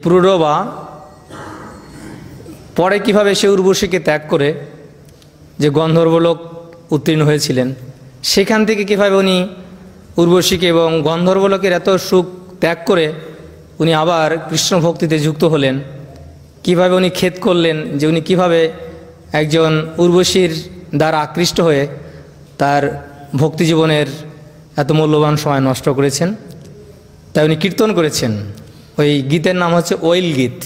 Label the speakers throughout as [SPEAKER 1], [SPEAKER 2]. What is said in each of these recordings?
[SPEAKER 1] পুরুরবা পরে কিভাবে সে উর্বশীকে ত্যাগ করে যে গন্ধর্বলোক উত্তীর্ণ হয়েছিলেন, সেখান থেকে কিভাবে উনি উর্বশীকে এবং গন্ধর্বলোকের এত সুখ ত্যাগ করে উনি আবার কৃষ্ণ ভক্তিতে যুক্ত হলেন, কিভাবে উনি খেদ করলেন যে উনি কিভাবে একজন উর্বশীর দ্বারা আকৃষ্ট হয়ে তার ভক্তি জীবনের এত মূল্যবান সময় নষ্ট করেছেন। তাই উনি কীর্তন করেছেন। ওই গীতের নাম হচ্ছে ওইল গীত,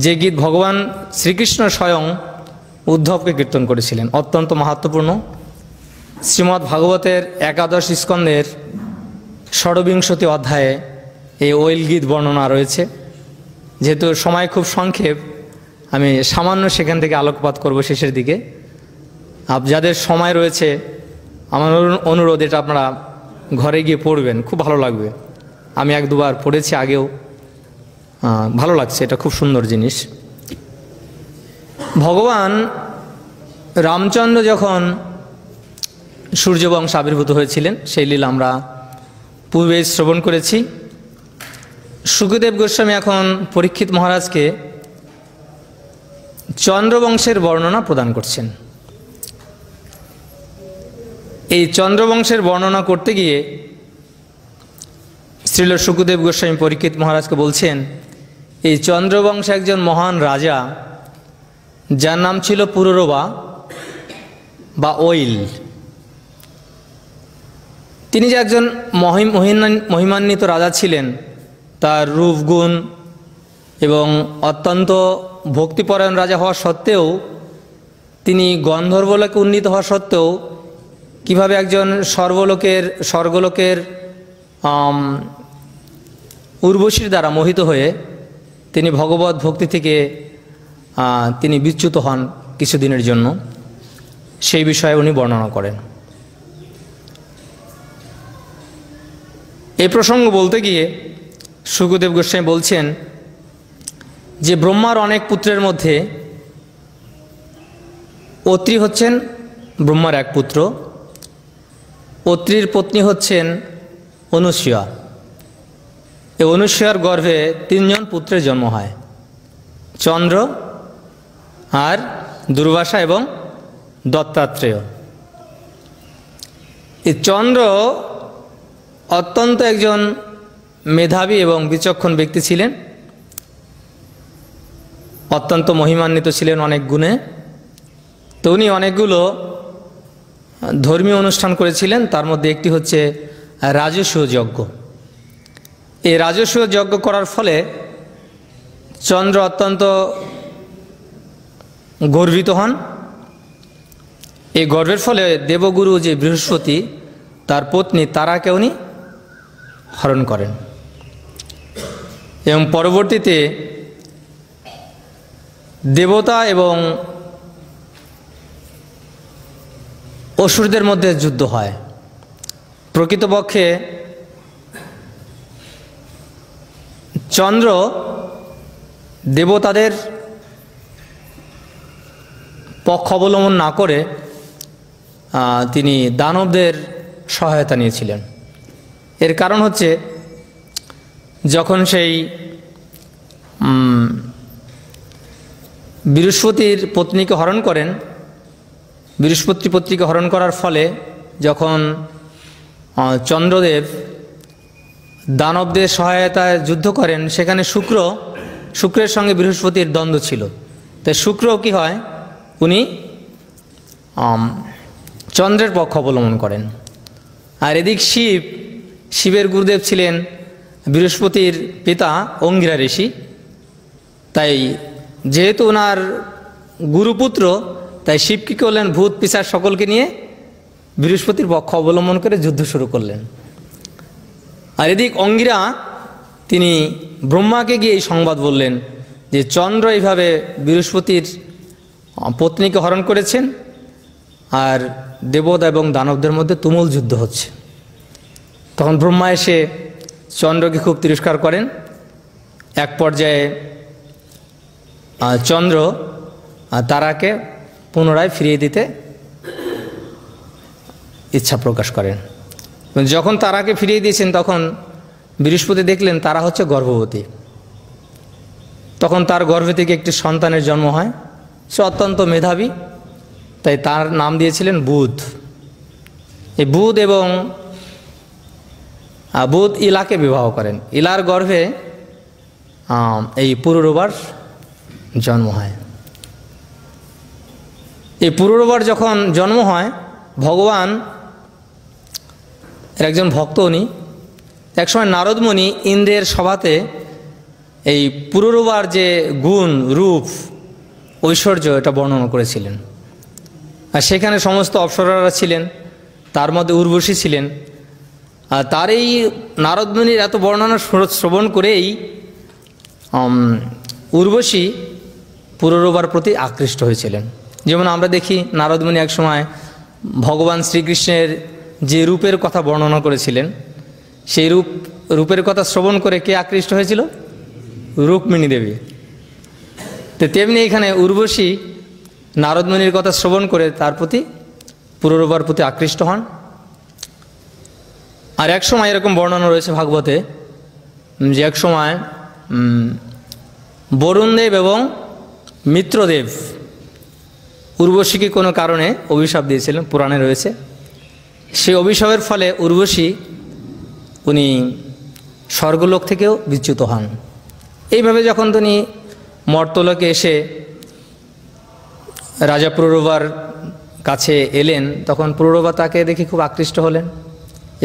[SPEAKER 1] যে গীত ভগবান শ্রীকৃষ্ণ স্বয়ং উদ্ধবকে কীর্তন করেছিলেন। অত্যন্ত মাহাত্ম্যপূর্ণ। শ্রীমদ্ ভাগবতের একাদশ স্কন্ধের ষড়বিংশতি অধ্যায়ে এই ওইল গীত বর্ণনা রয়েছে। যেহেতু সময় খুব সংক্ষেপ, আমি সামান্য সেখান থেকে আলোকপাত করব শেষের দিকে। যাদের সময় রয়েছে আমার অনুরোধ, এটা আপনারা ঘরে গিয়ে পড়বেন, খুব ভালো লাগবে। আমি এক দুবার পড়েছি আগেও, ভালো লাগছে, এটা খুব সুন্দর জিনিস। ভগবান রামচন্দ্র যখন সূর্যবংশ আবির্ভূত হয়েছিলেন, সেই লীলা আমরা পূর্বে শ্রবণ করেছি। শুকদেব গোস্বামী এখন পরীক্ষিত মহারাজকে চন্দ্রবংশের বর্ণনা প্রদান করছেন। এই চন্দ্রবংশের বর্ণনা করতে গিয়ে শ্রীল শুকদেব গোস্বামী পরীক্ষিত মহারাজকে বলছেন, এই চন্দ্রবংশে একজন মহান রাজা, যার নাম ছিল পুরুরবা বা ওইল। তিনি যে একজন মহিমান্বিত রাজা ছিলেন, তার রূপগুণ এবং অত্যন্ত ভক্তিপরায়ণ রাজা হওয়া সত্ত্বেও, তিনি গন্ধর্বলোকে উন্নীত হওয়া সত্ত্বেও কিভাবে একজন স্বর্গলোকের উর্বশীর দ্বারা মোহিত হয়ে তিনি ভগবত ভক্তি থেকে তিনি বিচ্যুত হন কিছুদিনের জন্য, সেই বিষয়ে উনি বর্ণনা করেন। এই প্রসঙ্গ বলতে গিয়ে শুকদেব গোস্বামী বলছেন যে ব্রহ্মার অনেক পুত্রের মধ্যে অত্রি হচ্ছেন ব্রহ্মার এক পুত্র। অত্রির পত্নী হচ্ছেন অনুসূয়া। এই অনুসূয়ার গর্ভে 3 জন পুত্রের জন্ম হয়, চন্দ্র আর দুর্বাসা এবং দত্তাত্রেয়। এই চন্দ্র অত্যন্ত একজন মেধাবী এবং বিচক্ষণ ব্যক্তি ছিলেন, অত্যন্ত মহিমান্বিত ছিলেন অনেক গুণে। তো উনি অনেকগুলো ধর্মীয় অনুষ্ঠান করেছিলেন, তার মধ্যে একটি হচ্ছে রাজসূয় যজ্ঞ। এই রাজসূয় যজ্ঞ করার ফলে চন্দ্র অত্যন্ত গর্বিত হন। এই গর্বের ফলে দেবগুরু যে বৃহস্পতি, তার পত্নী তারাকে উনি হরণ করেন এবং পরবর্তীতে দেবতা এবং অসুরদের মধ্যে যুদ্ধ হয়। প্রকৃতপক্ষে চন্দ্র দেবতাদের পক্ষ অবলম্বন না করে তিনি দানবদের সহায়তা নিয়েছিলেন। এর কারণ হচ্ছে, যখন সেই বৃহস্পতির পত্নীকে হরণ করেন, বৃহস্পতি পত্নীকে হরণ করার ফলে যখন চন্দ্রদেব দানবদের সহায়তায় যুদ্ধ করেন, সেখানে শুক্রের সঙ্গে বৃহস্পতির দ্বন্দ্ব ছিল। তাই শুক্র কি হয়, উনি চন্দ্রের পক্ষ অবলম্বন করেন। আর এদিক শিবের গুরুদেব ছিলেন বৃহস্পতির পিতা অঙ্গিরা ঋষি। তাই যেহেতু ওনার গুরুপুত্র, তাই শিব কী করলেন, ভূত পিশাচ সকলকে নিয়ে বৃহস্পতির পক্ষ অবলম্বন করে যুদ্ধ শুরু করলেন। আর এদিক অঙ্গিরা তিনি ব্রহ্মাকে গিয়ে এই সংবাদ বললেন যে চন্দ্র এইভাবে বৃহস্পতির পত্নীকে হরণ করেছেন, আর দেবতা এবং দানবদের মধ্যে তুমুল যুদ্ধ হচ্ছে। তখন ব্রহ্মা এসে চন্দ্রকে খুব তিরস্কার করেন। এক পর্যায়ে চন্দ্র তারাকে পুনরায় ফিরিয়ে দিতে ইচ্ছা প্রকাশ করেন। যখন তারাকে ফিরিয়ে দিয়েছেন, তখন বৃহস্পতি দেখলেন তারা হচ্ছে গর্ভবতী। তখন তার গর্ভে থেকে একটি সন্তানের জন্ম হয়। সে অত্যন্ত মেধাবী, তাই তার নাম দিয়েছিলেন বুধ। এই বুধ এবং বুধ ইলাকে বিবাহ করেন। ইলার গর্ভে এই পুরুরবার জন্ম হয়। এই পুরুরবার যখন জন্ম হয়, ভগবান একজন ভক্ত, উনি একসময় নারদমুনি ইন্দ্রের সভাতে এই পুরুরবার যে গুণ, রূপ, ঐশ্বর্য এটা বর্ণনা করেছিলেন। আর সেখানে সমস্ত অপ্সরারা ছিলেন, তার মধ্যে উর্বশী ছিলেন। আর তার এই নারদমুনির এত বর্ণনা শ্রবণ করেই উর্বশী পুরুরবার প্রতি আকৃষ্ট হয়েছিলেন। যেমন আমরা দেখি নারদমুনি একসময় ভগবান শ্রীকৃষ্ণের যে রূপের কথা বর্ণনা করেছিলেন, সেই রূপের কথা শ্রবণ করে কে আকৃষ্ট হয়েছিল? রুক্মিণী দেবী। তো তেমনি এখানে উর্বশী নারদমুনির কথা শ্রবণ করে তার প্রতি, পুরুরবার প্রতি আকৃষ্ট হন। আর এক সময় এরকম বর্ণনা রয়েছে ভাগবতে যে এক সময় বরুণদেব এবং মিত্রদেব উর্বশীকে কোনো কারণে অভিশাপ দিয়েছিলেন, পুরাণে রয়েছে। সেই অভিশাপের ফলে উর্বশী উনি স্বর্গলোক থেকেও বিচ্যুত হন। এইভাবে যখন তিনি মর্তলোকে এসে রাজা পুরুরবার কাছে এলেন, তখন পুরুরবা তাকে দেখে খুব আকৃষ্ট হলেন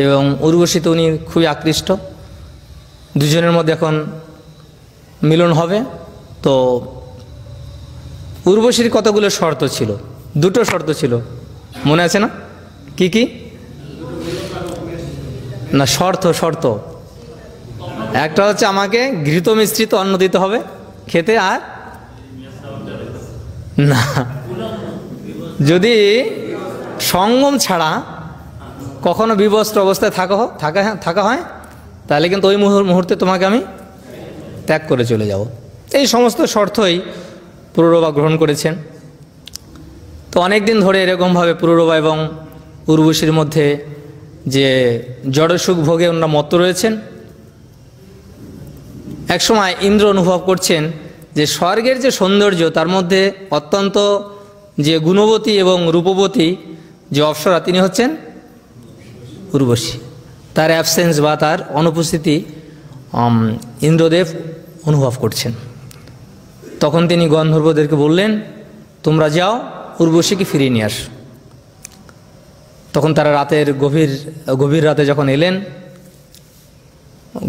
[SPEAKER 1] এবং উর্বশীতে উনি খুবই আকৃষ্ট। দুজনের মধ্যে এখন মিলন হবে। তো উর্বশীর কতগুলো শর্ত ছিল, দুটো শর্ত ছিল, মনে আছে না? কি কি? না, শর্ত একটা হচ্ছে আমাকে ঘৃত মিশ্রিত অন্ন দিতে হবে খেতে, আর না যদি সঙ্গম ছাড়া কখনো বিবস্ত্র অবস্থায় থাকা হয় তাহলে কিন্তু ওই মুহূর্তে তোমাকে আমি ত্যাগ করে চলে যাব। এই সমস্ত শর্তই পুরুরবা গ্রহণ করেছেন। তো অনেক দিন ধরে এরকমভাবে পুরুরবা এবং উর্বশীর মধ্যে যে জড়সুখ ভোগে ওনারা মত্ত রয়েছেন। একসময় ইন্দ্র অনুভব করছেন যে স্বর্গের যে সৌন্দর্য, তার মধ্যে অত্যন্ত যে গুণবতী এবং রূপবতী যে অপ্সরা, তিনি হচ্ছেন উর্বশী। তার অ্যাবসেন্স বা তার অনুপস্থিতি ইন্দ্রদেব অনুভব করছেন। তখন তিনি গন্ধর্বদেরকে বললেন, তোমরা যাও উর্বশীকে ফিরিয়ে নিয়ে আস। তখন তারা রাতের গভীর রাতে যখন এলেন,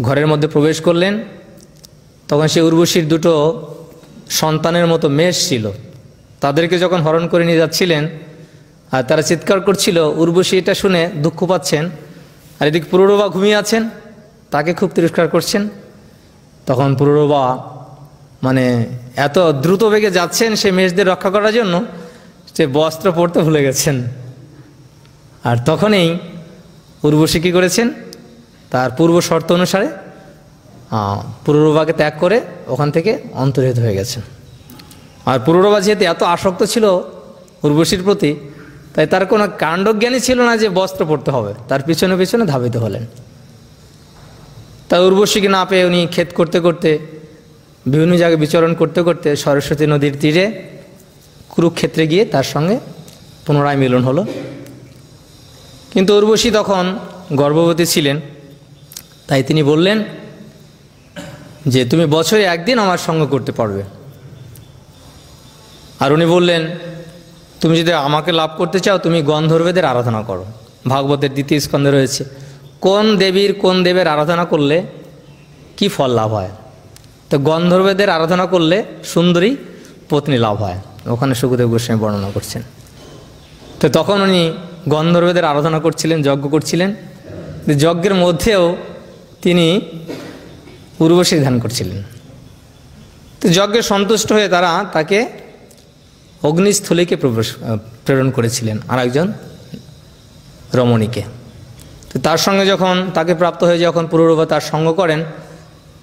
[SPEAKER 1] ঘরের মধ্যে প্রবেশ করলেন, তখন সে উর্বশীর দুটো সন্তানের মতো মেষ ছিল। তাদেরকে যখন হরণ করে নিয়ে যাচ্ছিলেন আর তারা চিৎকার করছিল, উর্বশী এটা শুনে দুঃখ পাচ্ছেন, আর এদিকে পুরুরবা ঘুমিয়ে আছেন, তাকে খুব তিরস্কার করছেন। তখন পুরুরবা মানে এত দ্রুত বেগে যাচ্ছেন সে মেষদের রক্ষা করার জন্য, সে বস্ত্র পরতে ভুলে গেছেন। আর তখনই উর্বশী কী করেছেন, তার পূর্ব শর্ত অনুসারে পুরুরবাকে ত্যাগ করে ওখান থেকে অন্তর্হিত হয়ে গেছেন। আর পুরুরবা যেহেতু এত আসক্ত ছিল উর্বশীর প্রতি, তাই তার কোনো কাণ্ডজ্ঞানই ছিল না যে বস্ত্র পরতে হবে, তার পিছনে পিছনে ধাবিত হলেন। তাই উর্বশীকে না পেয়ে উনি ক্ষেত করতে করতে, বিভিন্ন জায়গায় বিচরণ করতে করতে সরস্বতী নদীর তীরে কুরুক্ষেত্রে গিয়ে তার সঙ্গে পুনরায় মিলন হলো। কিন্তু উর্বশী তখন গর্ভবতী ছিলেন, তাই তিনি বললেন যে তুমি বছরে একদিন আমার সঙ্গ করতে পারবে। আর উনি বললেন, তুমি যদি আমাকে লাভ করতে চাও তুমি গন্ধর্বদের আরাধনা করো। ভাগবতের দ্বিতীয় স্কন্ধে রয়েছে কোন দেবের আরাধনা করলে কি ফল লাভ হয়। তো গন্ধর্বদের আরাধনা করলে সুন্দরী পত্নী লাভ হয়, ওখানে সুখদেব গোস্বামী বর্ণনা করছেন। তো তখন উনি গন্ধর্বদের আরাধনা করছিলেন, যজ্ঞ করছিলেন। যজ্ঞের মধ্যেও তিনি উর্বশী ধ্যান করছিলেন। তো যজ্ঞে সন্তুষ্ট হয়ে তারা তাকে অগ্নিস্থলীকে প্রেরণ করেছিলেন আর একজন রমণীকে। তো তার সঙ্গে যখন তাকে প্রাপ্ত হয়ে যখন পুরুরবা তার সঙ্গ করেন,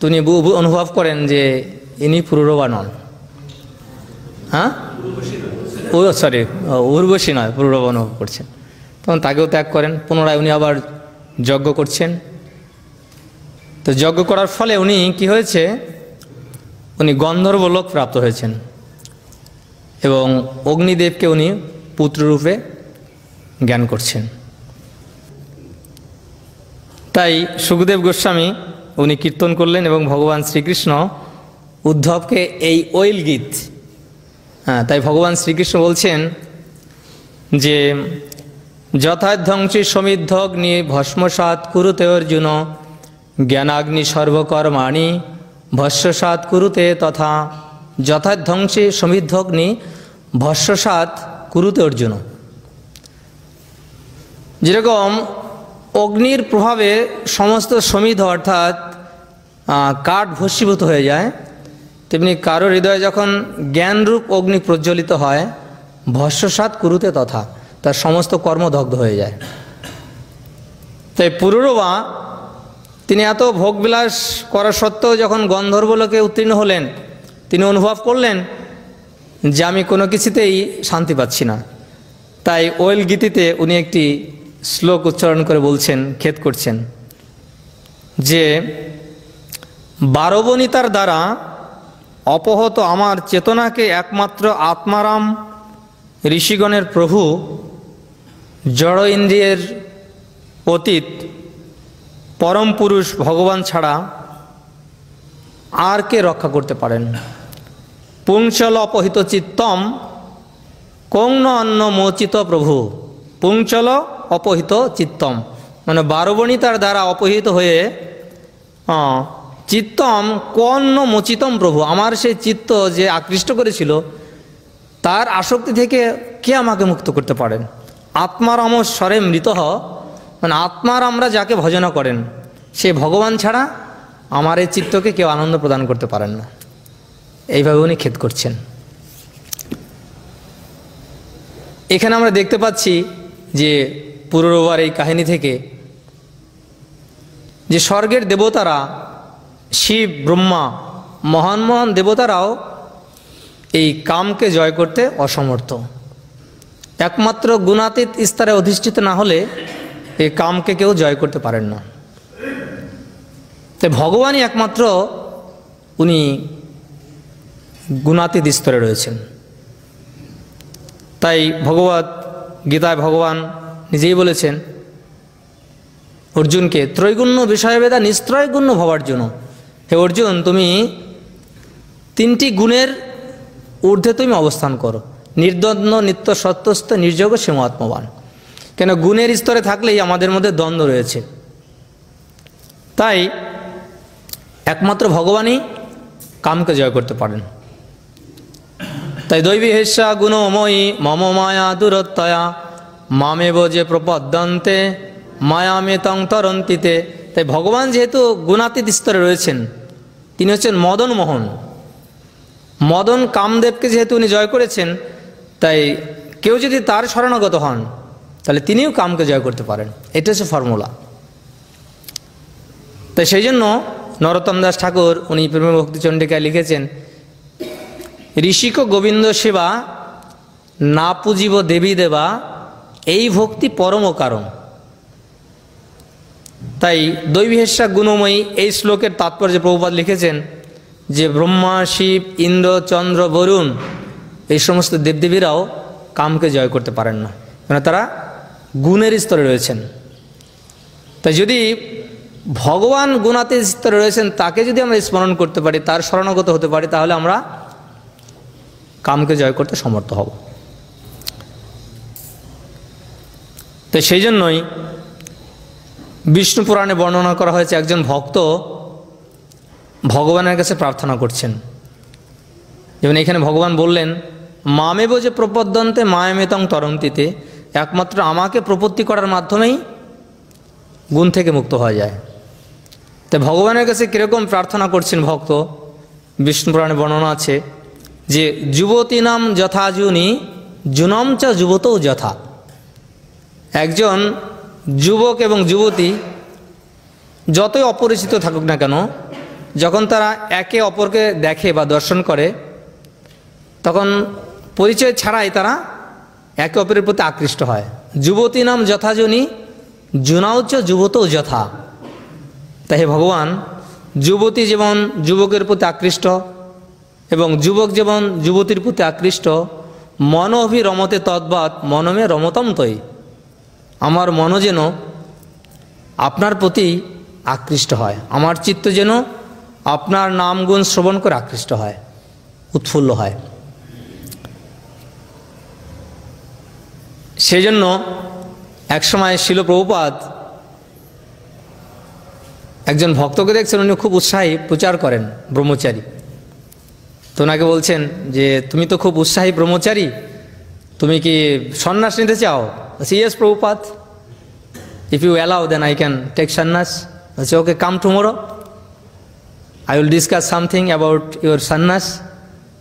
[SPEAKER 1] তিনি অনুভব করেন যে ইনি পুরুরবা নন। হ্যাঁ, উর্বশী নয়, পুরুরবা অনুভব করছেন। তখন তাকেও ত্যাগ করেন। পুনরায় উনি আবার যজ্ঞ করছেন। তো যজ্ঞ করার ফলে উনি কি হয়েছে, উনি গন্ধর্বলোক প্রাপ্ত হয়েছেন এবং অগ্নিদেবকে উনি পুত্ররূপে জ্ঞান করছেন। তাই সুখদেব গোস্বামী উনি কীর্তন করলেন এবং ভগবান শ্রীকৃষ্ণ উদ্ধবকে এই ওইল গীত, তাই ভগবান শ্রীকৃষ্ণ বলছেন যে যথাধ্বংসী সমিদ্ধগ্নি ভস্মসাৎ কুরুতে অর্জুন জ্ঞানাগ্নি সর্বকর্মাণি ভস্মসাৎ কুরুতে তথা। যথাধ্বংসী সমিদ্ধগ্নি ভস্মসাৎ কুরুতে অর্জুন। যেরকম অগ্নির প্রভাবে সমস্ত সমিধ অর্থাৎ কাঠ ভস্মীভূত হয়ে যায়, তেমনি কারো হৃদয়ে যখন জ্ঞানরূপ অগ্নি প্রজ্বলিত হয় ভস্মসাৎ কুরুতে তথা, তার সমস্ত কর্ম দগ্ধ হয়ে যায়। তাই পুরুরবা তিনি এত ভোগবিলাস করা সত্ত্বেও যখন গন্ধর্বলোকে উত্তীর্ণ হলেন, তিনি অনুভব করলেন যে আমি কোনো কিছুতেই শান্তি পাচ্ছি না। তাই ওয়েল গীতিতে উনি একটি শ্লোক উচ্চারণ করে বলছেন, খেদ করছেন যে বারবণিতার দ্বারা অপহত আমার চেতনাকে একমাত্র আত্মারাম ঋষিগণের প্রভু জড় ইন্দ্রিয়ের অতীত পরম পুরুষ ভগবান ছাড়া আর কে রক্ষা করতে পারেন। পুংচল অপহিত চিত্তম কৌন অন্ন মোচিত প্রভু। পুংচল অপহিত চিত্তম মানে বারবণিতার দ্বারা অপহিত হয়ে চিত্তম কন্ন মোচিতম প্রভু, আমার সেই চিত্ত যে আকৃষ্ট করেছিল তার আসক্তি থেকে কে আমাকে মুক্ত করতে পারেন। আত্মারাম স্বরে মৃত মানে আত্মার আমরা যাকে ভজনা করেন সে ভগবান ছাড়া আমার এই চিত্তকে কেউ আনন্দ প্রদান করতে পারেন না। এইভাবে উনি খেদ করছেন। এখানে আমরা দেখতে পাচ্ছি যে পুরুরবার এই কাহিনী থেকে যে স্বর্গের দেবতারা শিব ব্রহ্মা মহান মহান দেবতারাও এই কামকে জয় করতে অসমর্থ। একমাত্র গুণাতীত স্তরে অধিষ্ঠিত না হলে এই কামকে কেউ জয় করতে পারেন না। তাই ভগবানই একমাত্র উনি গুণাতীত স্তরে রয়েছেন। তাই ভগবত গীতায় ভগবান নিজেই বলেছেন অর্জুনকে ত্রৈগুণ্য বিষয়বেদা নিস্ত্রয়গুণ্য ভবার্জুন। হে অর্জুন, তুমি তিনটি গুণের ঊর্ধ্বে তুমি অবস্থান করো, নির্দ্বন্দ্ব নিত্য সত্যস্থ নির্যোগ সেম আত্মবান। কেন গুণের স্তরে থাকলেই আমাদের মধ্যে দ্বন্দ্ব রয়েছে। তাই একমাত্র ভগবানই কামকে জয় করতে পারেন। তাই দৈবী হেস্যা গুণময়ী মম মায়া দূরত্বয়া মামেব যে প্রপদ্যন্তে মায়ামে তং তরন্তিতে। তাই ভগবান যেহেতু গুণাতীত স্তরে রয়েছেন, তিনি হচ্ছেন মদন মোহন। মদন কামদেবকে যেহেতু উনি জয় করেছেন, তাই কেউ যদি তার শরণাগত হন তাহলে তিনিও কামকে জয় করতে পারেন। এটা হচ্ছে ফর্মুলা। তাই সেই জন্য নরোত্তম দাস ঠাকুর উনি প্রেম ভক্তি চণ্ডিকায় লিখেছেন ঋষিক গোবিন্দ সেবা না পুজিব দেবী দেবা এই ভক্তি পরম কারণ। তাই দৈবীহেস্যা গুণময়ী এই শ্লোকের তাৎপর্য প্রভুপাদ লিখেছেন যে ব্রহ্মা শিব ইন্দ্র চন্দ্র বরুণ এই সমস্ত দেবদেবীরাও কামকে জয় করতে পারেন না, কারণ তারা গুণের স্তরে রয়েছেন। তাই যদি ভগবান গুণাতীত স্তরে রয়েছেন তাকে যদি আমরা স্মরণ করতে পারি, তার শরণাগত হতে পারি, তাহলে আমরা কামকে জয় করতে সমর্থ হব। তো সেই জন্যই বিষ্ণু পুরাণে বর্ণনা করা হয়েছে একজন ভক্ত ভগবানের কাছে প্রার্থনা করছেন। যেমন এখানে ভগবান বললেন মামেব যে প্রপদ্যন্তে মায়ামেতং তরন্তিতে, একমাত্র আমাকে প্রপত্তি করার মাধ্যমেই গুণ থেকে মুক্ত হওয়া যায়। তাই ভগবানের কাছে কীরকম প্রার্থনা করছেন ভক্ত, বিষ্ণু পুরাণে বর্ণনা আছে যে যুবতী নাম যথাজুনি জুনম চ যুবতও যথা। একজন যুবক এবং যুবতী যতই অপরিচিত থাকুক না কেন, যখন তারা একে অপরকে দেখে বা দর্শন করে তখন পরিচয় ছাড়াই তারা একে অপরের প্রতি আকৃষ্ট হয়। যুবতী নাম যথাজনী জুনাউচ যুবতও যথা। তাই ভগবান যুবতী যেমন যুবকের প্রতি আকৃষ্ট, এবং যুবক যেমন যুবতীর প্রতি আকৃষ্ট, মন অভি রমতে তদ্বৎ মনমে রমতম তৈ, আমার মন যেন আপনার প্রতি আকৃষ্ট হয়, আমার চিত্ত যেন আপনার নামগুণ শ্রবণ করে আকৃষ্ট হয়, উৎফুল্ল হয়। সেই জন্য একসময় শিল প্রভুপাদ একজন ভক্তকে দেখছেন, উনি খুব উৎসাহী, প্রচার করেন, ব্রহ্মচারী। তো ওনাকে বলছেন যে তুমি তো খুব উৎসাহী ব্রহ্মচারী, তুমি কি সন্ন্যাস নিতে চাও? Yes Prabhupada, if you allow then I can take সন্ন্যাস। বলছে okay, come tomorrow, I will discuss something about your সন্ন্যাস।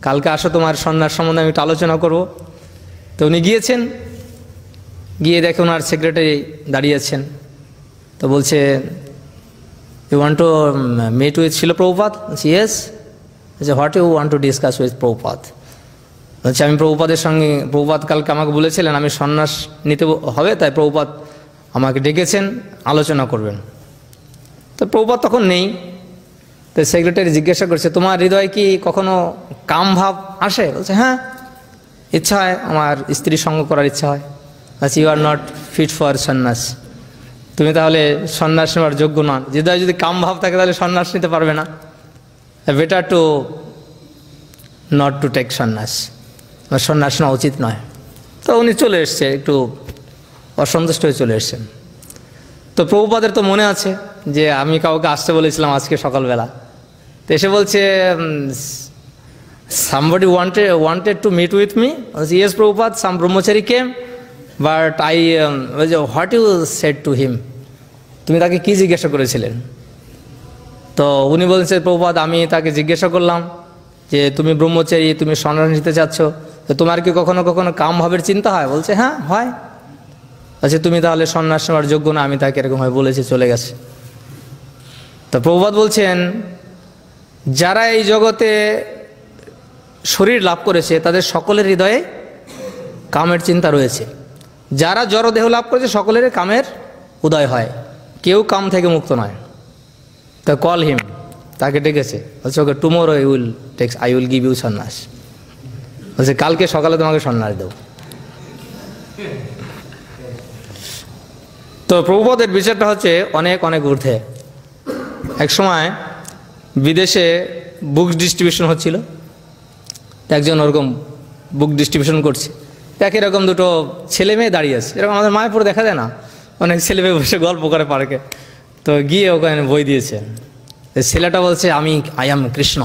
[SPEAKER 1] কালকে আসো, তোমার সন্ন্যাস সম্বন্ধে আমি একটু আলোচনা করব। তো উনি গিয়েছেন, গিয়ে দেখে ওনার সেক্রেটারি দাঁড়িয়েছেন। তো বলছে you want to meet with Srila Prabhupada? Yes. বলছে what you want to discuss with Prabhupada? বলছে আমি প্রভুপাদের সঙ্গে, প্রভুপাদ কালকে আমাকে বলেছিলেন আমি সন্ন্যাস নিতে হবে, তাই প্রভুপাদ আমাকে ডেকেছেন, আলোচনা করবেন। তো প্রভুপাদ তখন নেই। তো সেক্রেটারি জিজ্ঞাসা করছে তোমার হৃদয়ে কি কখনো কাম ভাব আসে? বলছে হ্যাঁ, ইচ্ছা হয়, আমার স্ত্রীর সঙ্গ করার ইচ্ছা হয়। আচ্ছা, you are not fit for sannyas, তুমি তাহলে সন্ন্যাস নেওয়ার যোগ্য নন। হৃদয়ে যদি কাম ভাব থাকে তাহলে সন্ন্যাস নিতে পারবে না। Better to not to take sannyas, সন্ন্যাস নেওয়া উচিত নয়। তো উনি চলে এসছে, একটু অসন্তুষ্ট হয়ে চলে এসছেন। তো প্রভুপাদের তো মনে আছে যে আমি কাউকে আসতে বলেছিলাম আজকে সকালবেলা। তো এসে বলছে somebody wanted to meet with me? Yes Prabhupada, some brahmachari came, but what you said to him? তুমি তাকে কি জিজ্ঞাসা করেছিলেন? তো উনি বলছে প্রভুপাদ আমি তাকে জিজ্ঞাসা করলাম যে তুমি ব্রহ্মচারী, তুমি সন্ন্যাস নিতে চাচ্ছ, তো তোমার কি কখনো কখনো কাম ভাবের চিন্তা হয়? বলছে হ্যাঁ হয়। আচ্ছা, তুমি তাহলে সন্ন্যাস নেওয়ার যোগ্য না, আমি তাকে এরকমভাবে বলেছি, চলে গেছে। তো প্রভুপাদ বলছেন যারা এই জগতে শরীর লাভ করেছে তাদের সকলের হৃদয়ে কামের চিন্তা রয়েছে। যারা জড় দেহ লাভ করেছে সকলের কামের উদয় হয়, কেউ কাম থেকে মুক্ত নয়। তো কল হিম, তাকে ডেকেছে, বলছে okay tomorrow I will give you সন্ন্যাস। বলছে কালকে সকালে তোমাকে সন্ন্যাস দেব। তো প্রভুপাদের বিচারটা হচ্ছে অনেক অনেক ঊর্ধ্বে। এক সময় বিদেশে বুক ডিস্ট্রিবিউশন হচ্ছিল, একজন ওরকম বুক ডিস্ট্রিবিউশন করছে, একই রকম দুটো ছেলে মেয়ে দাঁড়িয়ে আছে, এরকম আমাদের মায়াপুরে দেখা যায় না, অনেক ছেলে মেয়ে বসে গল্প করে পার্কে। তো গিয়ে ওখানে বই দিয়েছে। ছেলেটা বলছে আই এম কৃষ্ণ।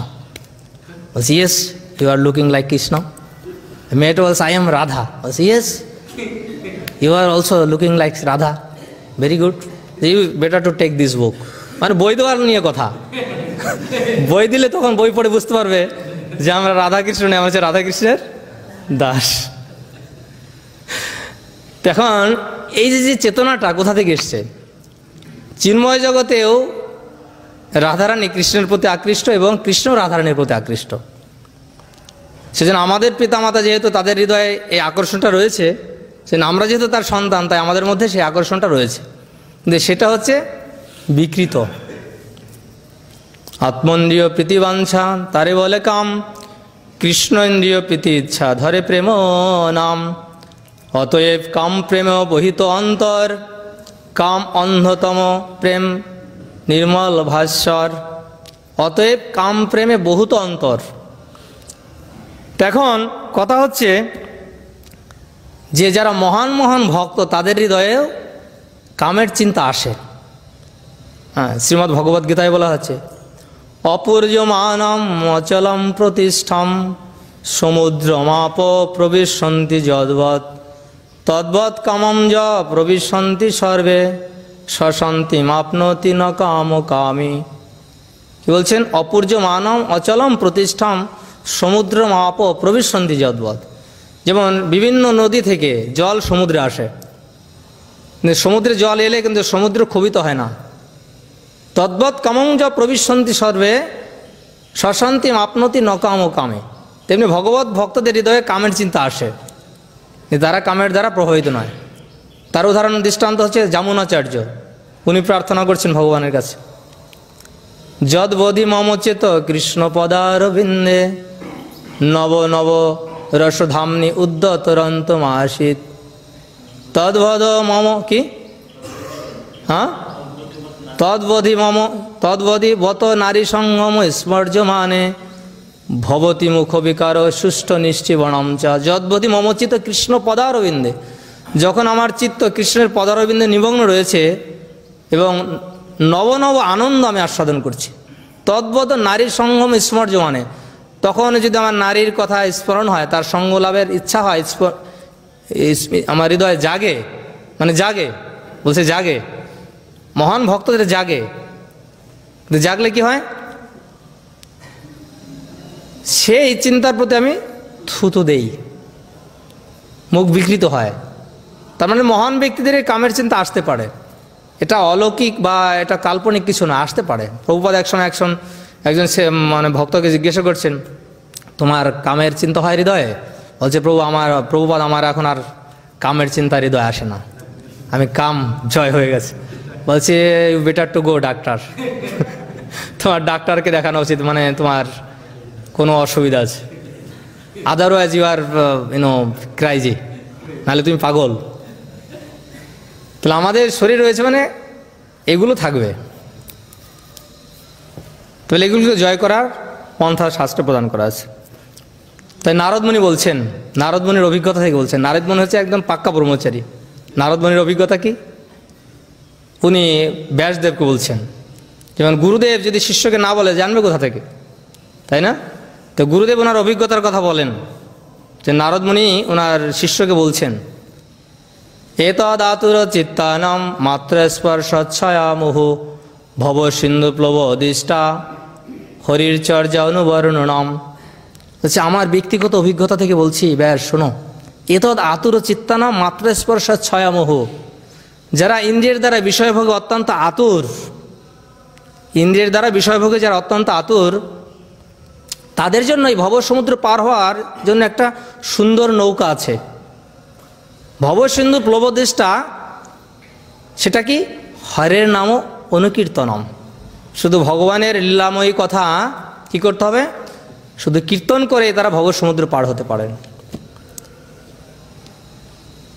[SPEAKER 1] বলছে yes, you are looking like Krishna. মেয়েটা বলছে আই এম রাধা। বলছে yes, you are also looking like Radha, very good, you better to take this book. মানে বই দেওয়ার নিয়ে কথা, বই দিলে তখন বই পড়ে বুঝতে পারবে যে আমরা রাধাকৃষ্ণ নেই, আমরা হচ্ছে রাধাকৃষ্ণের দাস। এখন এই যে চেতনাটা কোথা থেকে এসছে? চিন্ময় জগতেও রাধারানী কৃষ্ণের প্রতি আকৃষ্ট এবং কৃষ্ণ রাধারানীর প্রতি আকৃষ্ট। সেজন্য আমাদের পিতামাতা যেহেতু তাদের হৃদয়ে এই আকর্ষণটা রয়েছে, সেজন্য আমরা যেহেতু তার সন্তান, তাই আমাদের মধ্যে সেই আকর্ষণটা রয়েছে, কিন্তু সেটা হচ্ছে বিকৃত। আত্মন্দ্রিয় প্রীতিবাঞ্ছা তারে বলে কাম, কৃষ্ণ ইন্দ্রিয় প্রীতি ইচ্ছা ধরে প্রেম নাম। অতএব কাম প্রেম বহিত অন্তর, কাম অন্ধতম প্রেম নির্মল ভাস্বর। অতএব কাম প্রেমে বহুত অন্তর। এখন কথা হচ্ছে যে যারা মহান মহান ভক্ত তাদের হৃদয়েও কামের চিন্তা আসে। হ্যাঁ, শ্রীমদ্ ভগবদ্ গীতায় বলা হচ্ছে অপূর্যমানম অচলম প্রতিষ্ঠাম সমুদ্রমাপ প্রবিশন্তি যদ্বৎ তদ্বৎ কামম য প্রবিশন্তি সর্বে সশান্তি মাপনতি ন কাম কামি। কি বলছেন? অপূর্যমানম অচলম প্রতিষ্ঠাম সমুদ্রমাপ প্রবিশন্তি যদ্বৎ। যেমন বিভিন্ন নদী থেকে জল সমুদ্রে আসে, কিন্তু সমুদ্রে জল এলে কিন্তু সমুদ্র ক্ষোভিত হয় না। তদ্বৎ কামং য প্রবিশন্তি সর্বে সশান্তি মাপনতি ন কাম কামে। তেমনি ভগবত ভক্তদের হৃদয়ে কামের চিন্তা আসে, তারা কামের দ্বারা প্রভাবিত নয়। তার উদাহরণ দৃষ্টান্ত হচ্ছে যামুনাচার্য। উনি প্রার্থনা করছেন ভগবানের কাছে, যদ বোধি মম চেত কৃষ্ণ পদারবিন্দে নব নব রসধামনি উদ্যতরন্ত মাসিত তদ্বদ মম কি হ্যাঁ তদ্বধি বত নারী সঙ্গম স্মর্যমানে ভবতি মুখ বিকার সুষ্ঠ নিশ্চিবণম চা যদ্বধি মম চিত্ত কৃষ্ণ পদারবিন্দে, যখন আমার চিত্ত কৃষ্ণের পদারবিন্দে নিমগ্ন রয়েছে এবং নব নব আনন্দ আমি আস্বাদন করছি, তদ্বত নারীর সঙ্গম স্মর্যমানে, তখন যদি আমার নারীর কথা স্মরণ হয়, তার সঙ্গ লাভের ইচ্ছা হয়, আমার হৃদয় জাগে, মানে জাগে বলছে জাগে, মহান ভক্তদের জাগে। জাগলে কি হয়, সেই চিন্তার প্রতি আমি থুতু দেই, মুখ বিকৃত হয়। তার মানে মহান ব্যক্তিদের এই কামের চিন্তা আসতে পারে, এটা অলৌকিক বা এটা কাল্পনিক কিছু না, আসতে পারে। প্রভুপাদ একজন সে মানে ভক্তকে জিজ্ঞাসা করছেন, তোমার কামের চিন্তা হয় হৃদয়ে? বলছে প্রভুপাদ আমার এখন আর কামের চিন্তা হৃদয়ে আসে না, আমি কাম জয় হয়ে গেছে। বলছে you better to go doctor, তোমার ডাক্তারকে দেখানো উচিত, মানে তোমার কোনো অসুবিধা আছে, আদারওয়াইজ ইউ আর ক্রাইজি, নাহলে তুমি পাগল। তাহলে আমাদের শরীর রয়েছে মানে এগুলো থাকবে, তাহলে এগুলোকে জয় করার পন্থা শাস্ত্র প্রদান করা আছে। তাই নারদমুনি বলছেন, নারদমুনির অভিজ্ঞতা থেকে বলছেন, নারদমুনি হচ্ছে একদম পাক্কা ব্রহ্মচারী। নারদমুনির অভিজ্ঞতা কি, উনি ব্যাসদেবকে বলছেন, যেমন গুরুদেব যদি শিষ্যকে না বলে জানবে কোথা থেকে, তাই না? তো গুরুদেব ওনার অভিজ্ঞতার কথা বলেন, যে নারদমুনি ওনার শিষ্যকে বলছেন, এতদাতুর চিত্তানাম মাত্র স্পর্শচ্ছয়া মোহ ভব সিন্ধু প্লব অধিষ্ঠা হরির চর্যা অনুবর্ণনম। হচ্ছে আমার ব্যক্তিগত অভিজ্ঞতা থেকে বলছি, ব্যাস শোনো, এতদ আতুর চিত্তানাম মাত্র স্পর্শচ্ছয়া মোহ, যারা ইন্দ্রিয়ের দ্বারা বিষয়ভোগে অত্যন্ত আতুর, ইন্দ্রিয়ের দ্বারা বিষয়ভোগে যারা অত্যন্ত আতুর, তাদের জন্য এই ভবসমুদ্র পার হওয়ার জন্য একটা সুন্দর নৌকা আছে। ভবসিন্ধু প্লবদেষ্টা, সেটা কি, হরের নাম অনুকীর্তনম, শুধু ভগবানের লীলাময়ী কথা কি করতে হবে, শুধু কীর্তন করে তারা ভবসমুদ্র পার হতে পারেন।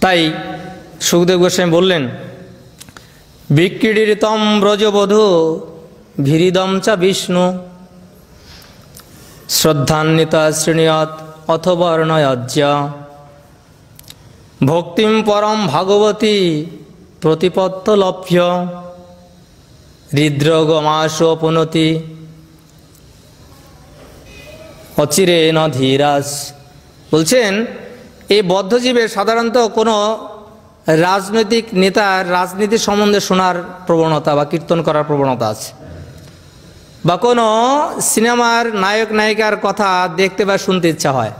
[SPEAKER 1] তাই সুখদেব গোস্বামী বললেন, বিক্রীড়িতম ব্রজবধূ ভীরিদম চ বিষ্ণু শ্রদ্ধান্বিতা শ্রেণীয়ত অথবর্ণয়জ্য ভক্তিম পরম ভাগবতী প্রতিপত্ত লভ্য হৃদ্রগমাশোপনতি অচিরে ন ধীরাস। বলছেন এই বদ্ধজীবের সাধারণত কোনো রাজনৈতিক নেতার রাজনীতি সম্বন্ধে শোনার প্রবণতা বা কীর্তন করার প্রবণতা আছে, বা কোনো সিনেমার নায়ক নায়িকার কথা দেখতে বা শুনতে ইচ্ছা হয়।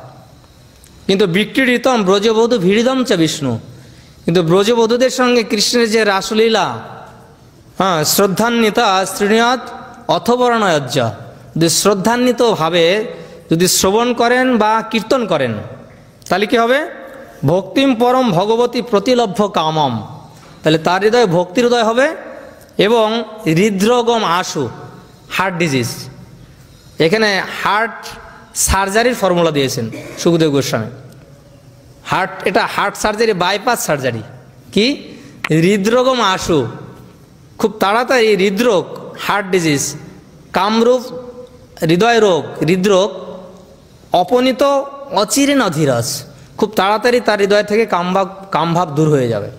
[SPEAKER 1] কিন্তু বিক্রীড়িতম ব্রজবধূ ভিড়িদম চ বিষ্ণু, কিন্তু ব্রজবধূদের সঙ্গে কৃষ্ণের যে রাসলীলা, শ্রদ্ধান্বিতা শ্রীনিয়ত অথবর্ণয়জ্জ, যদি শ্রদ্ধান্বিতভাবে যদি শ্রবণ করেন বা কীর্তন করেন, তাহলে কী হবে, ভক্তিম পরম ভগবতী প্রতিলভ্য কামম, তাহলে তার হৃদয়ে ভক্তির হৃদয় হবে। এবং হৃদ্রোগম আশু, হার্ট ডিজিজ, এখানে হার্ট সার্জারির ফর্মুলা দিয়েছেন সুখদেব গোস্বামী। এটা হার্ট সার্জারি, বাইপাস সার্জারি। কি, হৃদরোগম আশু, খুব তাড়াতাড়ি হৃদরোগ, হার্ট ডিজিজ, কামরূপ হৃদয় রোগ, হৃদরোগ, অপনীত অচিরে নধীরস, খুব তাড়াতাড়ি তার হৃদয় থেকে কামভাব দূর হয়ে যাবে।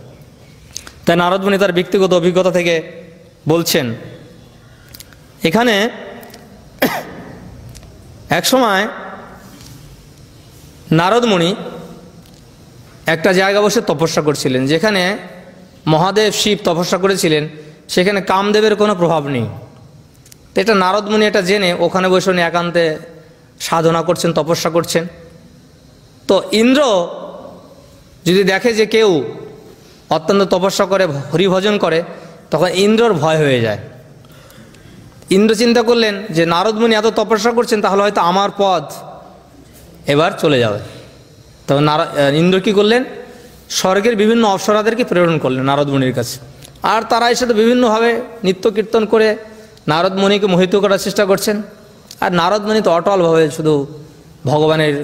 [SPEAKER 1] তাই নারদমুনি তার ব্যক্তিগত অভিজ্ঞতা থেকে বলছেন। এখানে একসময় নারদমুনি একটা জায়গা বসে তপস্যা করছিলেন, যেখানে মহাদেব শিব তপস্যা করেছিলেন, সেখানে কামদেবের কোনো প্রভাব নেই। তো এটা নারদমুনি এটা জেনে ওখানে বসে উনি একান্তে সাধনা করছেন, তপস্যা করছেন। তো ইন্দ্র যদি দেখে যে কেউ অত্যন্ত তপস্যা করে, হরিভজন করে, তখন ইন্দ্রর ভয় হয়ে যায়। ইন্দ্র চিন্তা করলেন যে নারদমুনি এত তপস্যা করছেন, তাহলে হয়তো আমার পদ এবার চলে যাবে। তখন ইন্দ্র কী করলেন, স্বর্গের বিভিন্ন অপ্সরাদেরকে প্রেরণ করলেন নারদমুনির কাছে, আর তারা এসে তো বিভিন্নভাবে নিত্য কীর্তন করে নারদমুনিকে মোহিত করার চেষ্টা করছেন। আর নারদমুনি তো অটলভাবে শুধু ভগবানের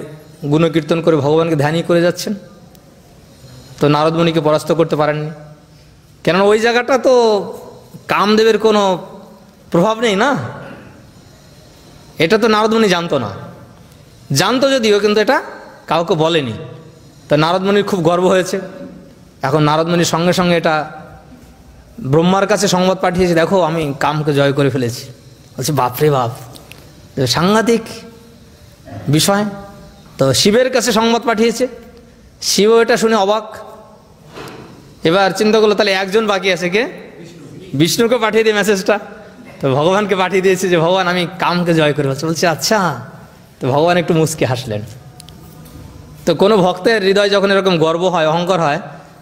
[SPEAKER 1] গুণকীর্তন করে ভগবানকে ধ্যানই করে যাচ্ছেন। তো নারদমুনিকে পরাস্ত করতে পারেননি, কেননা ওই জায়গাটা তো কামদেবের কোনো প্রভাব নেই না। এটা তো নারদমুনি জানতো না, জানতো যদিও, কিন্তু এটা কাউকে বলেনি। তো নারদমুনির খুব গর্ব হয়েছে। এখন নারদমুনির সঙ্গে সঙ্গে এটা ব্রহ্মার কাছে সংবাদ পাঠিয়েছে, দেখো আমি কামকে জয় করে ফেলেছি। বলছে বাপরে বাপ, সাংঘাতিক বিষয়। তো শিবের কাছে সংবাদ পাঠিয়েছে, শিবও এটা শুনে অবাক। এবার চিন্তা করলো তাহলে একজন বাকি আছে, কে? বিষ্ণুকে পাঠিয়ে দিয়ে মেসেজটা। তো ভগবানকে পাঠিয়ে দিয়েছে যে ভগবান আমি কামকে জয় করে ফেলছি। বলছে আচ্ছা। তো ভগবান একটু মুচকি হাসলেন। তো কোনো ভক্তের হৃদয় যখন এরকম গর্ব হয়, অহংকার হয়,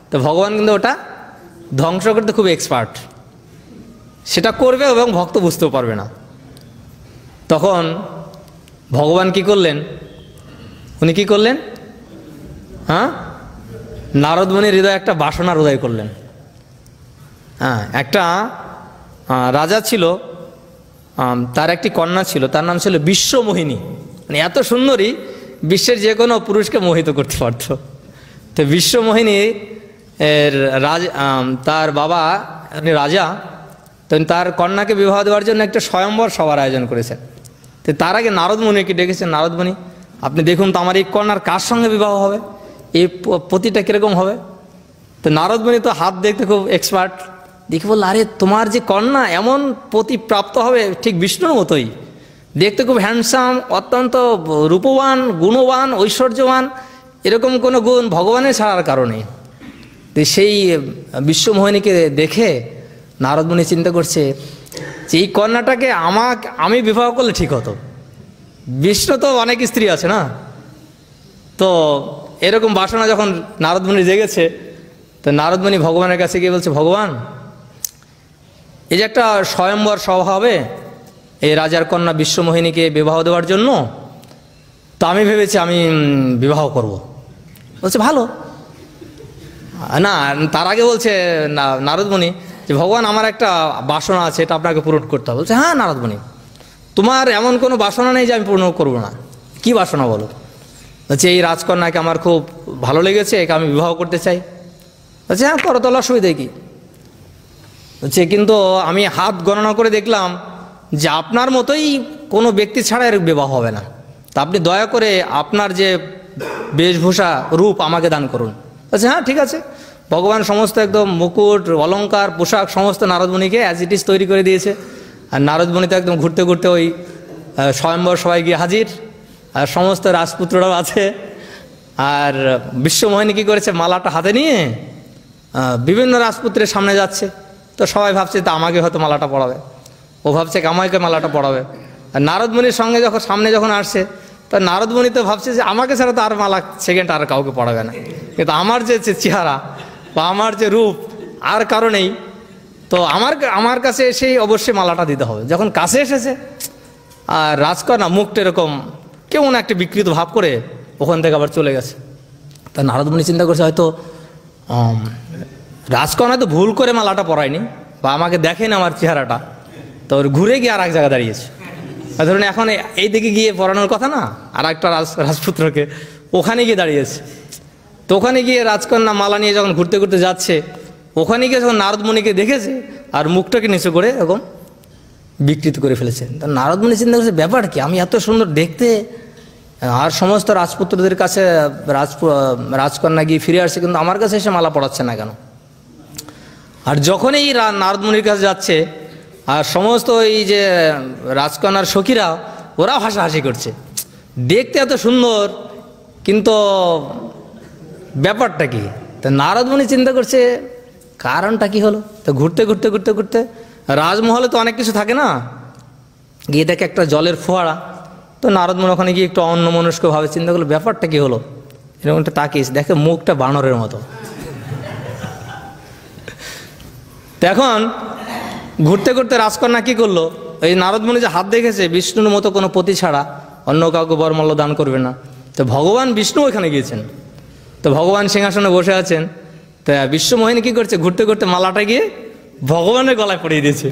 [SPEAKER 1] তো ভগবান কিন্তু ওটা ধ্বংস করতে খুব এক্সপার্ট। সেটা করবে এবং ভক্ত বুঝতেও পারবে না। তখন ভগবান কি করলেন? উনি কি করলেন? হ্যাঁ, নারদমুনির হৃদয়ে একটা বাসনার উদয় করলেন। হ্যাঁ, একটা রাজা ছিল, তার একটি কন্যা ছিল, তার নাম ছিল বিশ্বমোহিনী। মানে এত সুন্দরী, বিশ্বের যে কোনো পুরুষকে মোহিত করতে পারত। তো বিশ্বমোহিনী এর তার বাবা রাজা, তো তার কন্যাকে বিবাহ দেওয়ার জন্য একটা স্বয়ম্বর সভার আয়োজন করেছেন। তো তার আগে নারদমুনিকে ডেকেছেন, নারদমুনি আপনি দেখুন তো আমার এই কন্যার কার সঙ্গে বিবাহ হবে, এই পতিটা কীরকম হবে। তো নারদমুনি তো হাত দেখতে খুব এক্সপার্ট, দেখে বলল আরে তোমার যে কন্যা এমন পতি প্রাপ্ত হবে ঠিক বিষ্ণুর মতোই, দেখতে খুব হ্যান্ডসাম, অত্যন্ত রূপবান, গুণবান, ঐশ্বর্যবান, এরকম কোনো গুণ ভগবানের ছাড়ার কারণে। তো সেই বিশ্বমোহিনীকে দেখে নারদমুনি চিন্তা করছে যে এই কন্যাটাকে আমি বিবাহ করলে ঠিক হতো। বিষ্ণু তো অনেক স্ত্রী আছে না। তো এরকম বাসনা যখন নারদমুনি জেগেছে, তো নারদমুনি ভগবানের কাছে গিয়ে বলছে ভগবান এই যে একটা স্বয়ম্বর সভা হবে এই রাজার কন্যা বিশ্বমোহিনীকে বিবাহ দেওয়ার জন্য, তো আমি ভেবেছি আমি বিবাহ করব। বলছে ভালো না। তার আগে বলছে নারদমুনি যে ভগবান আমার একটা বাসনা আছে, এটা আপনাকে পূরণ করতে হবে। বলছে হ্যাঁ নারদমুনি, তোমার এমন কোনো বাসনা নেই যে আমি পূর্ণ করবো না। কি বাসনা বলো? বলছে এই রাজকন্যাকে আমার খুব ভালো লেগেছে, একে আমি বিবাহ করতে চাই। বলছে হ্যাঁ করো, তোলা অসুবিধা কি? বলছে কিন্তু আমি হাত গণনা করে দেখলাম যে আপনার মতোই কোনো ব্যক্তি ছাড়া এর বিবাহ হবে না। তা আপনি দয়া করে আপনার যে বেশভূষা রূপ আমাকে দান করুন। বলছে হ্যাঁ ঠিক আছে। ভগবান সমস্ত একদম মুকুট, অলঙ্কার, পোশাক সমস্ত নারদমুনিকে অ্যাজ ইট ইজ তৈরি করে দিয়েছে। আর নারদমুনি তো একদম ঘুরতে ঘুরতে ওই স্বয়ম্বর সবাই গিয়ে হাজির, আর সমস্ত রাজপুত্ররাও আছে। আর বিশ্বমোহিনী কী করেছে, মালাটা হাতে নিয়ে বিভিন্ন রাজপুত্রের সামনে যাচ্ছে। তো সবাই ভাবছে তা আমাকে হয়তো মালাটা পরাবে, ও ভাবছে আমাকে মালাটা পরাবে। আর নারদমুনির সঙ্গে সামনে যখন আসছে, তা নারদমুনি তো ভাবছে যে আমাকে ছাড়া তো আর মালা সেকেন্ড আর কাউকে পরাবে না। কিন্তু আমার যে চেহারা বা আমার যে রূপ আর কারণেই তো আমার কাছে এসেই অবশ্যই মালাটা দিতে হবে। যখন কাছে এসেছে আর রাজকন্যা মুখটা এরকম কেমন একটা বিকৃত ভাব করে ওখান থেকে আবার চলে গেছে। তা নারদমুনি চিন্তা করছে হয়তো রাজকন্যা তো ভুল করে মালাটা পরায়নি বা আমাকে দেখেনি আমার চেহারাটা, তো ঘুরে গিয়ে আর এক জায়গায় দাঁড়িয়েছে। ধরুন এখন এই দিকে গিয়ে পরানোর কথা না, আর একটা রাজপুত্রকে ওখানে গিয়ে দাঁড়িয়েছে। তো ওখানে গিয়ে রাজকন্যা মালা নিয়ে যখন ঘুরতে ঘুরতে যাচ্ছে, ওখানে গিয়ে যখন নারদমুনিকে দেখেছে আর মুখটাকে নিচু করে এরকম বিকৃত করে ফেলেছে। তা নারদমুনি চিন্তা করছে ব্যাপার কি, আমি এত সুন্দর দেখতে আর সমস্ত রাজপুত্রদের কাছে রাজকন্যা গিয়ে ফিরে আসছে, কিন্তু আমার কাছে এসে মালা পড়াচ্ছে না কেন? আর যখনই নারদমুনির কাছে যাচ্ছে আর সমস্ত এই যে রাজকন্যার সখীরা ওরাও হাসাহাসি করছে, দেখতে এত সুন্দর কিন্তু ব্যাপারটা কি? তা নারদমুনি চিন্তা করছে কারণটা কি হলো। তো ঘুরতে ঘুরতে ঘুরতে ঘুরতে রাজমহলে তো অনেক কিছু থাকে না, গিয়ে দেখে একটা জলের ফোয়ারা। তো নারদমুনি ওখানে গিয়ে একটু অন্যমনস্কভাবে চিন্তা করলো ব্যাপারটা কি হলো, এরকম একটা তাকিয়েছে, দেখে মুখটা বানরের মতো। তো এখন ঘুরতে ঘুরতে রাজকন্যা কী করলো, এই নারদমুনি যে হাত দেখেছে বিষ্ণুর মতো কোনো পতি ছাড়া অন্য কাউকে বরমাল্য দান করবে না। তো ভগবান বিষ্ণু ওখানে গিয়েছেন, তো ভগবান সিংহাসনে বসে আছেন। তা বিশ্বমোহিনী কী করছে, ঘুরতে ঘুরতে মালাটা গিয়ে ভগবানের গলায় পরিয়ে দিয়েছে।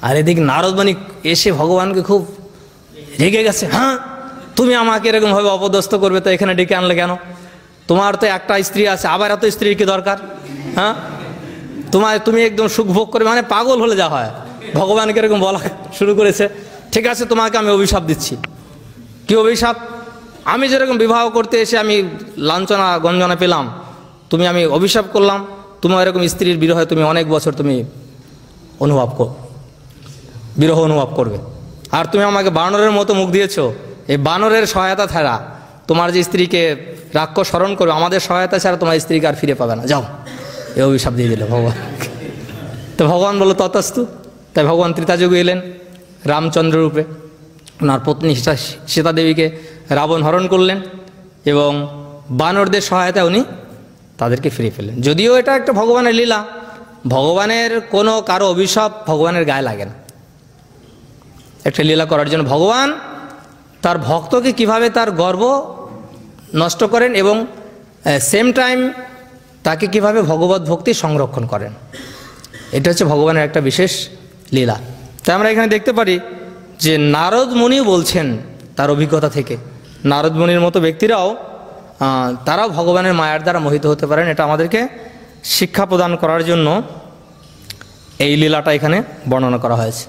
[SPEAKER 1] আর এদিকে নারদমুনি এসে ভগবানকে খুব রেগে গেছে, হ্যাঁ তুমি আমাকে এরকমভাবে অপদস্থ করবে, তো এখানে ডেকে আনলে কেন? তোমার তো একটা স্ত্রী আছে, আবার এত স্ত্রীর কি দরকার? হ্যাঁ, তুমি একদম সুখ ভোগ করে, মানে পাগল হলে যা হয়। ভগবানকে এরকম বলা শুরু করেছে, ঠিক আছে তোমাকে আমি অভিশাপ দিচ্ছি। কি অভিশাপ? আমি যেরকম বিবাহ করতে এসে আমি লাঞ্ছনা গঞ্জনা পেলাম, আমি অভিশাপ করলাম, তোমার এরকম স্ত্রীর বিরহে তুমি অনেক বছর তুমি বিরহ অনুভব করবে। আর তুমি আমাকে বানরের মতো মুখ দিয়েছো, এই বানরের সহায়তা ছাড়া তোমার যে স্ত্রীকে রাক্ষস স্মরণ করবে, আমাদের সহায়তা ছাড়া তোমার স্ত্রীকে আর ফিরে পাবে না, যাও। এই অভিশাপ দিয়ে দিল ভগবান। তো ভগবান বলল তথাস্তু। তাই ভগবান ত্রেতাযুগে এলেন রামচন্দ্র রূপে, ওনার পত্নী সীতা দেবীকে রাবণ হরণ করলেন এবং বানরদের সহায়তায় উনি তাদেরকে ফিরিয়ে ফেললেন। যদিও এটা একটা ভগবানের লীলা, ভগবানের কোনো কারো অভিশাপ ভগবানের গায়ে লাগে না। একটা লীলা করার জন্য ভগবান তার ভক্তকে কিভাবে তার গর্ব নষ্ট করেন এবং সেম টাইম তাকে কিভাবে ভগবত ভক্তি সংরক্ষণ করেন, এটা হচ্ছে ভগবানের একটা বিশেষ লীলা। তাই আমরা এখানে দেখতে পারি যে নারদ মুনিও বলছেন তার অভিজ্ঞতা থেকে, নারদ মুনির মতো ব্যক্তিরাও তারাও ভগবানের মায়ার দ্বারা মোহিত হতে পারেন। এটা আমাদেরকে শিক্ষা প্রদান করার জন্য এই লীলাটা এখানে বর্ণনা করা হয়েছে।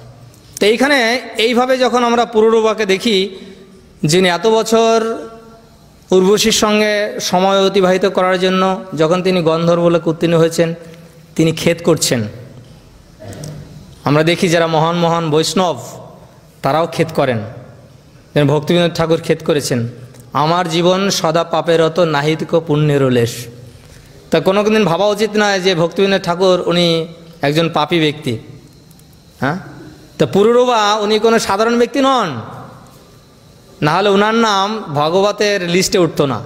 [SPEAKER 1] তো এইখানে এইভাবে যখন আমরা পুরুরবাকে দেখি, যিনি এত বছর উর্বশীর সঙ্গে সময় অতিবাহিত করার জন্য যখন তিনি গন্ধর্বলোকে উত্তীর্ণ হয়েছেন, তিনি খেদ করছেন। আমরা দেখি যারা মহান মহান বৈষ্ণব তারাও খেদ করেন। ভক্তিবিনোদ ঠাকুর খেদ করেছেন, আমার জীবন সদা পাপেরত নাহিতক পুণ্যের লেশ। তা কোনো দিন ভাবা উচিত নয় যে ভক্তিবিনোদ ঠাকুর উনি একজন পাপী ব্যক্তি। হ্যাঁ, তো পুরুরবা উনি কোনো সাধারণ ব্যক্তি নন, না হলে ওনার নাম ভাগবতের লিস্টে উঠতো না।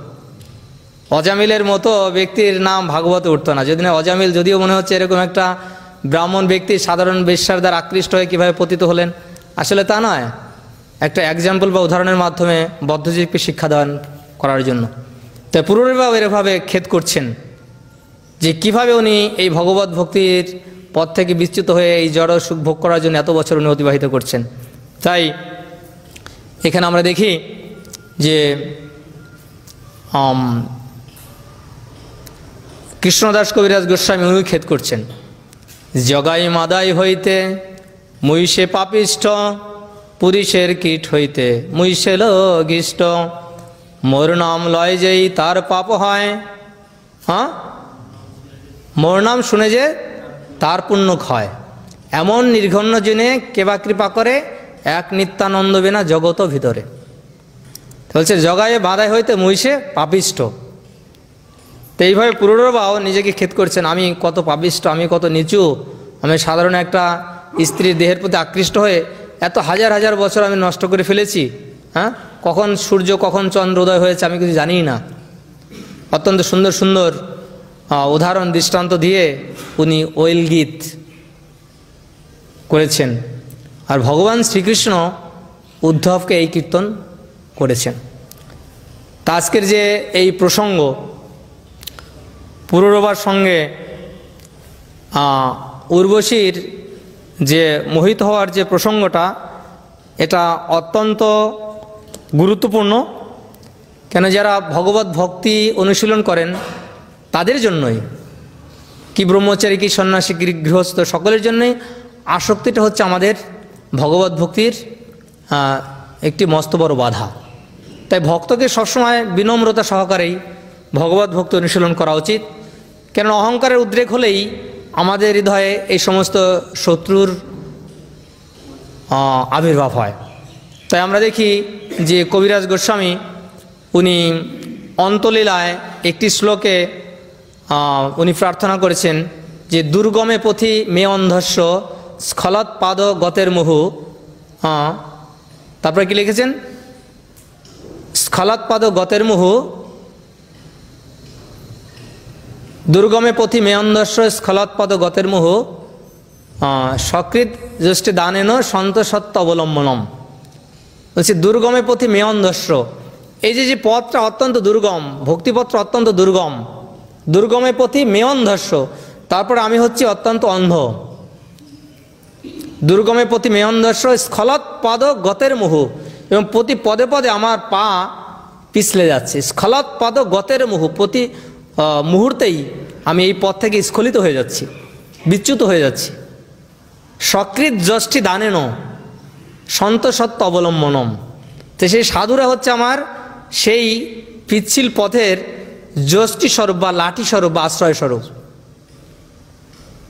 [SPEAKER 1] অজামিলের মতো ব্যক্তির নাম ভাগবতে উঠতো না। যদি না অজামিল, যদিও মনে হচ্ছে এরকম একটা ব্রাহ্মণ ব্যক্তি সাধারণ বেশ্যার দ্বারা আকৃষ্ট হয়ে কীভাবে পতিত হলেন, আসলে তা নয়। একটা এক্সাম্পল বা উদাহরণের মাধ্যমে বদ্ধজীবকে শিক্ষা দান করার জন্য। তাই পুরুরবা এরভাবে খেদ করছেন যে কিভাবে উনি এই ভগবত ভক্তির পথ থেকে বিচ্যুত হয়ে এই জড় সুখ ভোগ করার জন্য এত বছর উনি অতিবাহিত করছেন। তাই এখানে আমরা দেখি যে কৃষ্ণদাস কবিরাজ গোস্বামী উনি খেদ করছেন, জগাই মাদাই হইতে মুইসে পাপিষ্ঠ, পুরুষের কীট হইতে মুইসে লগিষ্ট, মোর নাম লয় যেই তার পাপ হয়। হ্যাঁ, মোর নাম শুনে যে তার পুণ্য ক্ষয়, এমন নির্ঘণ্য জেনে কেবা কৃপা করে, এক নিত্যানন্দ বিনা জগত ভিতরে। বলছে জগায়ে বাধাই হইতে মুইসে পাপিষ্ঠ। তো এইভাবে পুরুরবাও নিজেকে খেদ করছেন, আমি কত পাপিষ্ঠ, আমি কত নিচু, আমি সাধারণ একটা স্ত্রীর দেহের প্রতি আকৃষ্ট হয়ে এত হাজার হাজার বছর আমি নষ্ট করে ফেলেছি। হ্যাঁ, কখন সূর্য কখন চন্দ্র উদয় হয়েছে আমি কিছু জানি না। অত্যন্ত সুন্দর সুন্দর উদাহরণ দৃষ্টান্ত দিয়ে উনি ওয়েল গীত করেছেন। আর ভগবান শ্রীকৃষ্ণ উদ্ধবকে এই কীর্তন করেছেন। তা আজকের যে এই প্রসঙ্গ পুরুরবার সঙ্গে উর্বশীর যে মোহিত হওয়ার যে প্রসঙ্গটা, এটা অত্যন্ত গুরুত্বপূর্ণ। কেন, যারা ভগবত ভক্তি অনুশীলন করেন তাদের জন্যই, কি ব্রহ্মচারী কি সন্ন্যাসী কি গৃহস্থ, সকলের জন্যই আসক্তিটা হচ্ছে আমাদের ভগবত ভক্তির একটি মস্ত বড় বাধা। তাই ভক্তকে সবসময় বিনম্রতা সহকারেই ভগবত ভক্তি অনুশীলন করা উচিত। কেন, অহংকারের উদ্রেক হলেই আমাদের হৃদয়ে এই সমস্ত শত্রুর আবির্ভাব হয়। তাই আমরা দেখি যে কবিরাজ গোস্বামী উনি অন্তলীলায় একটি শ্লোকে উনি প্রার্থনা করেছেন যে দুর্গমে পথি মে অন্ধস্য স্খলত পাদ গতের মুহু। তারপরে কি লিখেছেন, স্খলত পাদ গতের মুহু, দুর্গমে পথি মে অন্ধস্য স্খলত পাদ গতের মুহু, সকৃত জ্যেষ্ঠে দানেন সন্তসত্ব অবলম্বনম। বলছে দুর্গমে পথি মে অন্ধস্য, এই যে পথটা অত্যন্ত দুর্গম, ভক্তিপথটা অত্যন্ত দুর্গম, দুর্গমে পথি মে অন্ধস্য, তারপর আমি হচ্ছি অত্যন্ত অন্ধ। দুর্গমে পথি মে অন্ধস্য স্খলত পাদ গতের মুহু, এবং প্রতি পদে পদে আমার পা পিছলে যাচ্ছে। স্খলত পদ গতের মুহু, প্রতি মুহূর্তেই আমি এই পথ থেকে স্খলিত হয়ে যাচ্ছি, বিচ্যুত হয়ে যাচ্ছি। সকৃত যষ্টি দানেন সন্ত সত্য অবলম্বনম, তো সেই সাধুরা হচ্ছে আমার সেই পিচ্ছিল পথের যষ্টি স্বরূপ বা লাঠি স্বরূপ বা আশ্রয় স্বরূপ।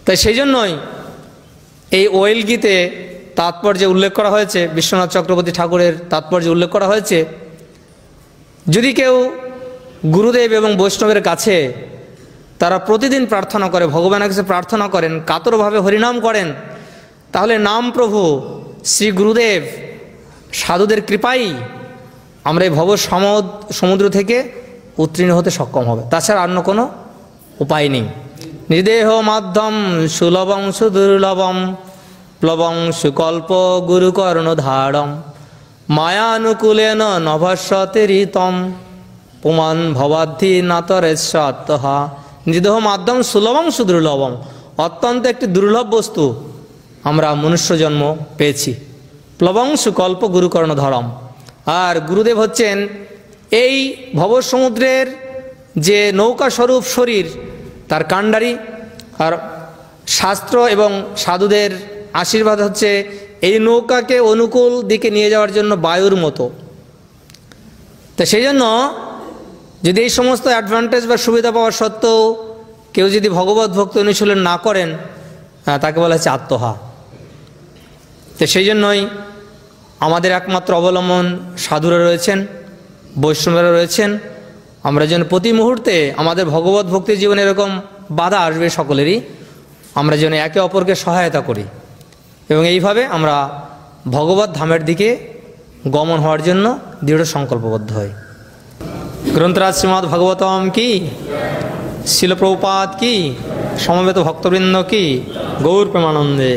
[SPEAKER 1] তাই সেই জন্যই এই ওয়েল গীতে তাৎপর্য উল্লেখ করা হয়েছে, বিশ্বনাথ চক্রবর্তী ঠাকুরের তাৎপর্য উল্লেখ করা হয়েছে। যদি কেউ গুরুদেব এবং বৈষ্ণবের কাছে তারা প্রতিদিন প্রার্থনা করে, ভগবানের কাছে প্রার্থনা করেন, কাতরভাবে হরিনাম করেন, তাহলে নাম প্রভু শ্রী গুরুদেব সাধুদের কৃপাই আমরা এই ভব সমুদ্র থেকে উত্তীর্ণ হতে সক্ষম হবে, তাছাড়া অন্য কোনো উপায় নেই। নিদেহ মাধ্যম সুলভং সুদুর্লভম প্লবং সুকল্প গুরুকর্ণধারম মায়ানুকূলেন নভস্বতে ঋতম পুমান ভবাদ্ধি নাতরেশ্বতহা। নিদেহ মাধ্যম সুলভং সুদুর্লভম, অত্যন্ত একটি দুর্লভ বস্তু আমরা মনুষ্য জন্ম পেয়েছি। প্লবং সুকল্প গুরুকর্ণধরম, আর গুরুদেব হচ্ছেন এই ভবসমুদ্রের যে নৌকা স্বরূপ শরীর তার কাণ্ডারি, আর শাস্ত্র এবং সাধুদের আশীর্বাদ হচ্ছে এই নৌকাকে অনুকূল দিকে নিয়ে যাওয়ার জন্য বায়ুর মতো। তো সেই জন্য যদি এই সমস্ত অ্যাডভান্টেজ বা সুবিধা পাওয়া সত্ত্বেও কেউ যদি ভগবত ভক্তি অনুশীলন না করেন, তাকে বলা হচ্ছে আত্মহা। তো সেই জন্যই আমাদের একমাত্র অবলম্বন সাধুরা রয়েছেন, বৈষ্ণবরা রয়েছেন। আমরা যেন প্রতি মুহূর্তে আমাদের ভগবত ভক্তির জীবনে এরকম বাধা আসবে সকলেরই, আমরা যেন একে অপরকে সহায়তা করি এবং এইভাবে আমরা ভগবত ধামের দিকে গমন হওয়ার জন্য দৃঢ় সংকল্পবদ্ধ হই। গ্রন্থরাজ শ্রীমদ্ ভাগবতম কি, শিল প্রভুপাদ কি, সমবেত ভক্তবৃন্দ কি, গৌর প্রেমানন্দে।